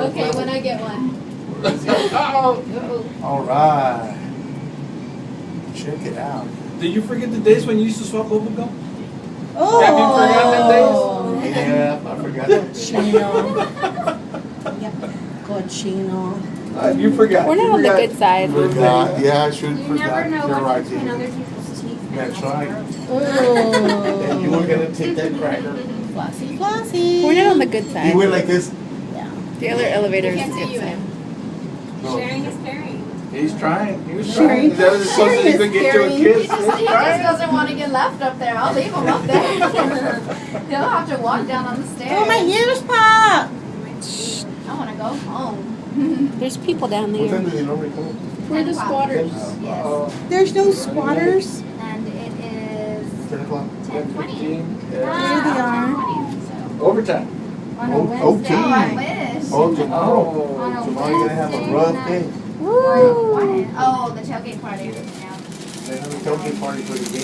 Okay, when I get one. All right. Check it out. Did you forget the days when you used to swap bubble gum? Oh. Have you forgotten them days? Yeah, I forgot that. Cochino. You forgot. We're not you on the forgot. good side. Forgot. Yeah, I should You forgot. never know You're right, what's between Jenny. other people's teeth. and That's right. Oh. And you were gonna take that cracker. Flossy, flossy. We're not on the good You side. went like this. Yeah. The other elevator is Can't the see good you. side. No. Sharing is caring. He's trying. He was Sharing- trying. That was so that he could get to a sharing kiss. He just doesn't want to get left up there. I'll leave him up there. He'll have to walk down on the stairs. Oh, my ears pop. I want to go home. There's people down What time there. do they normally come? We're the 10 o'clock. squatters. Yes. There's no squatters. And it is 10 o'clock. 10:20. There they are. 10:20, so Overtime. on a Oh, Wednesday. okay. Oh, I wish. Oh, tomorrow. On a Tomorrow you're gonna have a Wednesday rough night. day. Woo! Oh, the tailgate party. Yeah. They're having a tailgate party for the game.